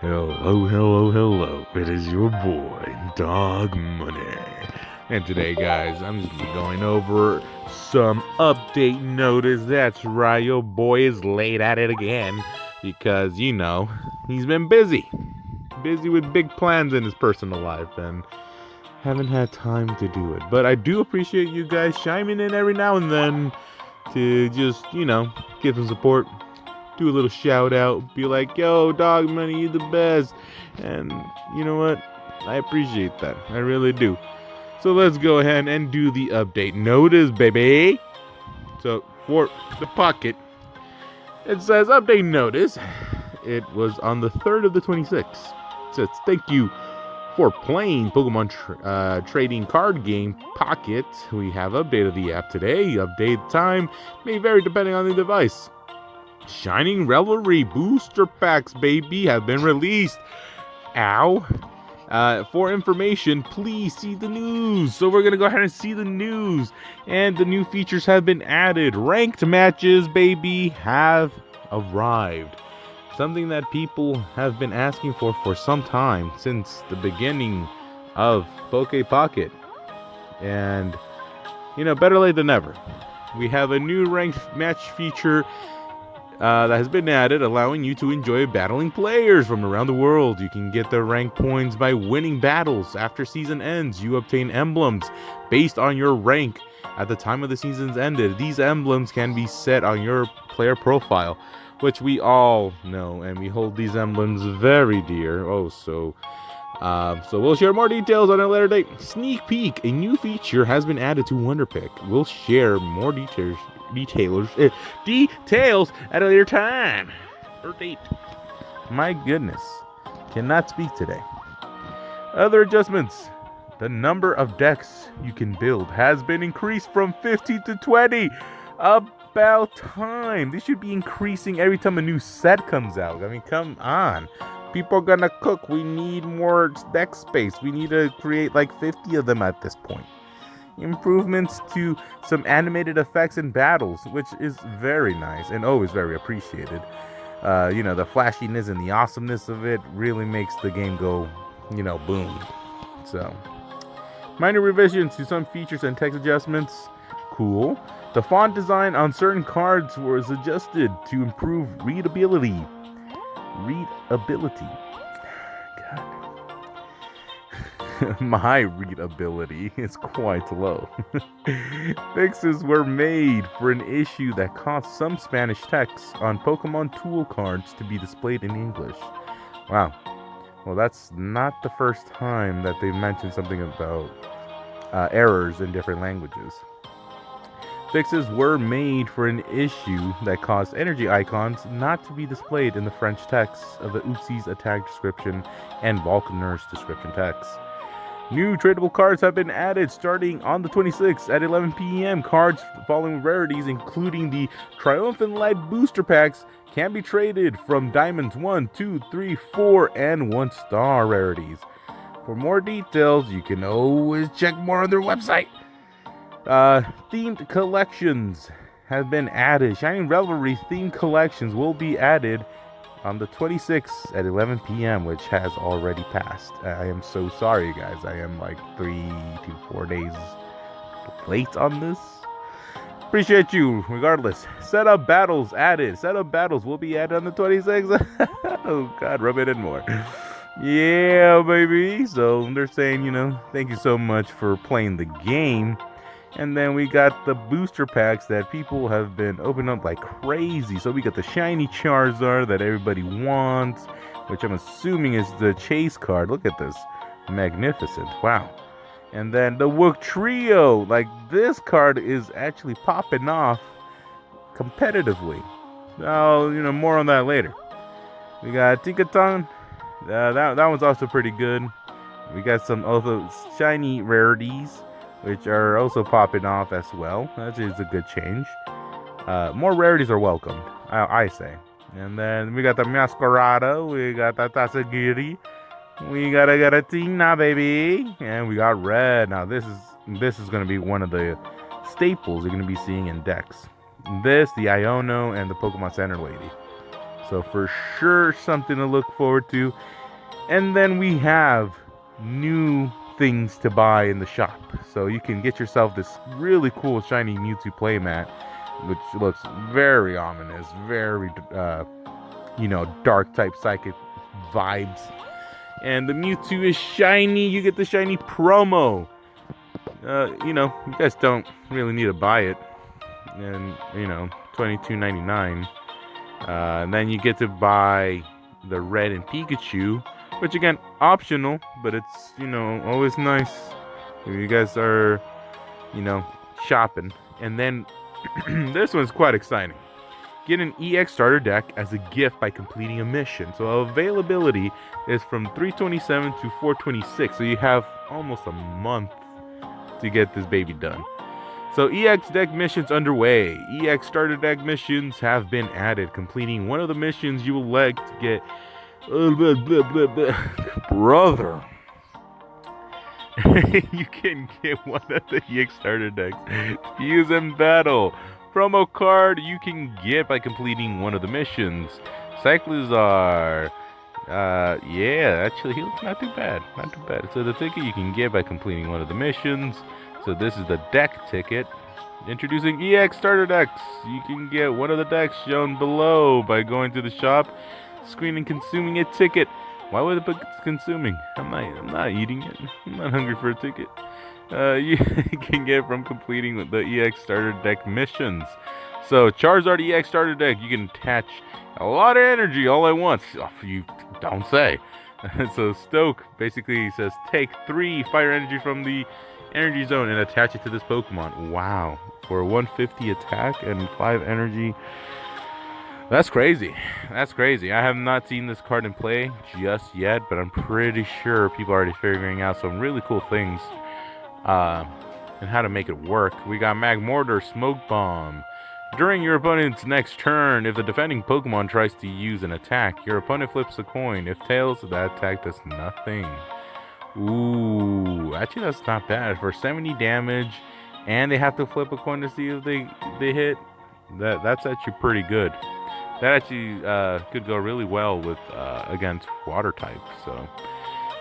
Hello, hello, hello. It is your boy, Dog Money. And today, guys, I'm just going over some update notice. That's right, your boy is late at it again because, he's been busy. Busy with big plans in his personal life and haven't had time to do it. But I do appreciate you guys chiming in every now and then to just, give some support, do a little shout out, be like, yo, Dog Money, you the best. And you know what? I appreciate that. I really do. So let's go ahead and do the update notice, baby. So for the pocket, it says update notice. It was on the 3rd of the 26th. It says, thank you for playing Pokemon trading card game Pocket. We have updated the app today. Update time may vary depending on the device. Shining Revelry booster packs, baby, have been released. Ow. For information, please see the news. So we're going to go ahead and see the news. And the new features have been added. Ranked matches, baby, have arrived. Something that people have been asking for some time, since the beginning of Poke Pocket. And, better late than never. We have a new ranked match feature that has been added, allowing you to enjoy battling players from around the world. You can get the rank points by winning battles. After season ends, you obtain emblems based on your rank at the time of the season's ended. These emblems can be set on your player profile, which we all know, and we hold these emblems very dear. So we'll share more details on a later date. Sneak peek: a new feature has been added to Wonderpick. We'll share more details at a later time or date. My goodness, cannot speak today. Other adjustments: the number of decks you can build has been increased from 50 to 20. About time. They should be increasing every time a new set comes out. I mean, come on. People are gonna cook. We need more deck space. We need to create like 50 of them at this point. Improvements to some animated effects in battles, which is very nice and always very appreciated. The flashiness and the awesomeness of it really makes the game go, boom. So, minor revisions to some features and text adjustments. Cool. The font design on certain cards was adjusted to improve readability. God. My readability is quite low. Fixes were made for an issue that caused some Spanish text on Pokemon tool cards to be displayed in English. Wow. Well, that's not the first time that they've mentioned something about errors in different languages. Fixes were made for an issue that caused energy icons not to be displayed in the French text of the Uxi's attack description and Volcaner's description text. New tradable cards have been added starting on the 26th at 11 p.m. Cards following rarities, including the Triumphant Light booster packs, can be traded from Diamonds 1, 2, 3, 4, and 1-star rarities. For more details, you can always check more on their website. Themed collections have been added. Shining Revelry themed collections will be added on the 26th at 11 p.m., which has already passed. I am so sorry, guys. I am like 3 to 4 days late on this. Appreciate you, regardless. Setup battles added. Setup battles will be added on the 26th. Oh, God, rub it in more. Yeah, baby. So they're saying, thank you so much for playing the game. And then we got the booster packs that people have been opening up like crazy. So we got the shiny Charizard that everybody wants, which I'm assuming is the chase card. Look at this. Magnificent. Wow. And then the Wook Trio. Like, this card is actually popping off competitively. Oh, more on that later. We got Tinkaton. That one's also pretty good. We got some other shiny rarities, which are also popping off as well. That is a good change. More rarities are welcomed, I say. And then we got the Masquerada, we got the Tasagiri, we got a Garatina, baby, and we got Red. Now this is going to be one of the staples you're going to be seeing in decks. This, the Iono, and the Pokemon Center Lady. So for sure, something to look forward to. And then we have new things to buy in the shop. So you can get yourself this really cool shiny Mewtwo playmat, which looks very ominous, very, dark type psychic vibes. And the Mewtwo is shiny. You get the shiny promo. You guys don't really need to buy it. And, $22.99. And then you get to buy the red and Pikachu, which again, optional, but it's, always nice if you guys are, shopping. And then this one's quite exciting. Get an EX starter deck as a gift by completing a mission. So availability is from 3/27 to 4/26. So you have almost a month to get this baby done. So EX deck missions underway. EX starter deck missions have been added. Completing one of the missions you will like to get... Brother. You can get one of the EX starter decks to use in battle. Promo card you can get by completing one of the missions. Cyclizar. Actually, he looks not too bad. Not too bad. So the ticket you can get by completing one of the missions. So this is the deck ticket. Introducing EX starter decks. You can get one of the decks shown below by going to the shop screen and consuming a ticket. Why would it put consuming? I'm not eating it. I'm not hungry for a ticket. You can get from completing the EX starter deck missions. So Charizard EX starter deck, you can attach a lot of energy all at once. Oh, you don't say. So Stoke basically says take 3 fire energy from the energy zone and attach it to this Pokemon. Wow. For 150 attack and 5 energy. That's crazy. That's crazy. I have not seen this card in play just yet, but I'm pretty sure people are already figuring out some really cool things and how to make it work. We got Magmortar, Smoke Bomb. During your opponent's next turn, if the defending Pokemon tries to use an attack, your opponent flips a coin. If tails, that attack does nothing. Ooh, actually that's not bad. For 70 damage, and they have to flip a coin to see if they hit. That's actually pretty good. That actually could go really well with against water type. So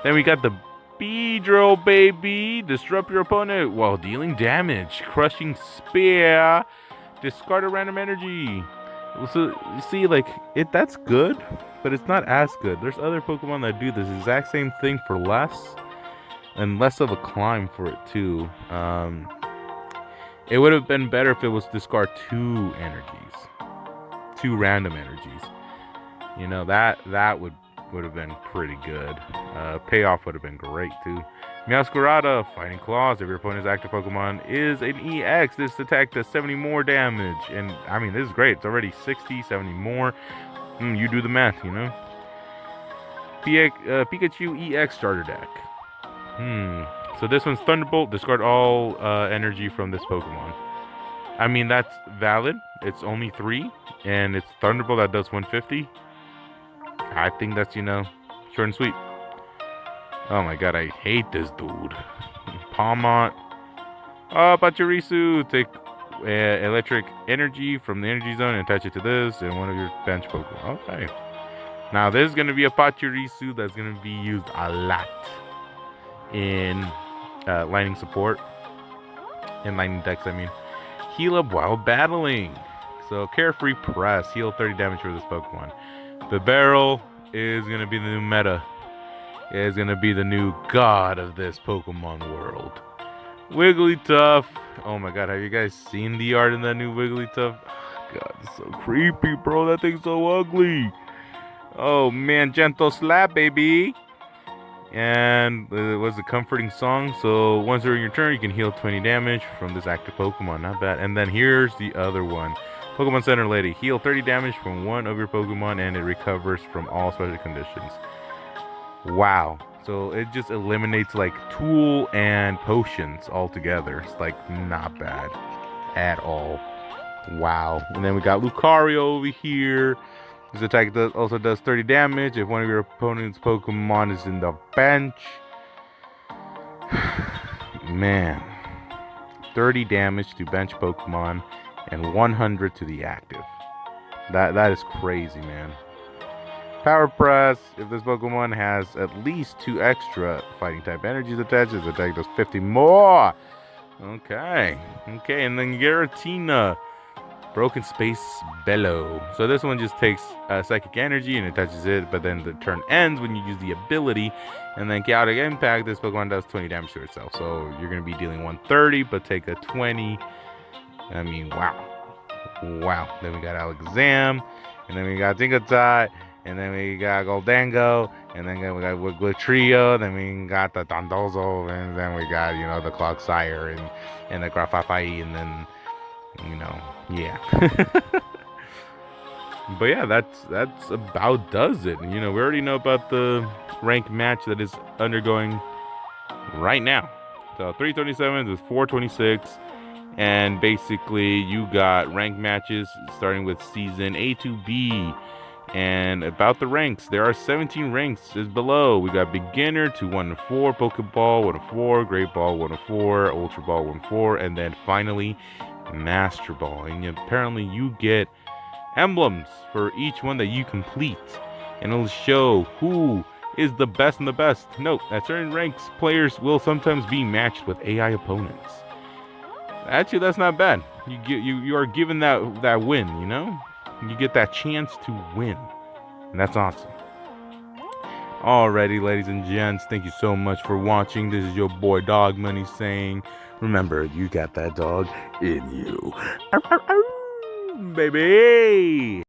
then we got the Beedrill, baby. Disrupt your opponent while dealing damage. Crushing Spear. Discard a random energy. So you see, that's good, but it's not as good. There's other Pokemon that do this exact same thing for less, and less of a climb for it too. It would have been better if it was discard 2 energies, 2 random energies. That would have been pretty good. Payoff would have been great too. Meowscarada, Fighting Claws. If your opponent's active Pokemon is an EX, this attack does 70 more damage. And I mean, this is great. It's already 60, 70 more. You do the math, Pikachu EX starter deck. So this one's Thunderbolt. Discard all energy from this Pokemon. I mean, that's valid. It's only 3, and it's Thunderbolt that does 150. I think that's, short and sweet. Oh my god, I hate this dude. Palmont. Pachirisu. Take electric energy from the energy zone and attach it to this and one of your bench Pokemon. Okay. Now, this is going to be a Pachirisu that's going to be used a lot in lightning support. In lightning decks, I mean. Heal up while battling. So, Carefree Press. Heal 30 damage for this Pokemon. The barrel is going to be the new meta. Is going to be the new god of this Pokemon world. Wigglytuff. Oh my god, have you guys seen the art in that new Wigglytuff? Oh god, it's so creepy, bro. That thing's so ugly. Oh man, gentle slap, baby. And it was a comforting song. So once during your turn, you can heal 20 damage from this active Pokemon. Not bad. And then here's the other one. Pokemon Center Lady. Heal 30 damage from one of your Pokemon and it recovers from all special conditions. Wow. So it just eliminates tool and potions altogether. It's not bad at all. Wow. And then we got Lucario over here. This attack also does 30 damage if one of your opponent's Pokemon is in the bench. Man. 30 damage to bench Pokemon and 100 to the active. That is crazy, man. Power Press. If this Pokemon has at least 2 extra fighting type energies attached, its attack does 50 more. Okay. Okay, and then Giratina. Broken Space Bellow. So this one just takes psychic energy and attaches it, but then the turn ends when you use the ability. And then Chaotic Impact, this Pokemon does 20 damage to itself. So you're going to be dealing 130, but take a 20. I mean, wow. Wow. Then we got Alakazam, and then we got Dingotot, and then we got Goldango, and then we got Trio, then we got the Dondozo, and then we got, the Clogsire and the Grafafai, and then yeah. But yeah, that's about does it. We already know about the rank match that is undergoing right now. So 327 is 426, and basically you got rank matches starting with season A to B. And about the ranks, there are 17 ranks is below. We got beginner to 1 to 4, Pokeball 1 to 4, Great Ball 1 to 4, Ultra Ball 1 to 4, and then finally Master Ball. And apparently you get emblems for each one that you complete, and it'll show who is the best and the best. Note, at certain ranks, players will sometimes be matched with AI opponents. Actually, that's not bad. You are given that win, You get that chance to win. And that's awesome. Alrighty, ladies and gents, thank you so much for watching. This is your boy Dog Money saying, remember, you got that dog in you. Ow, ow, ow, baby.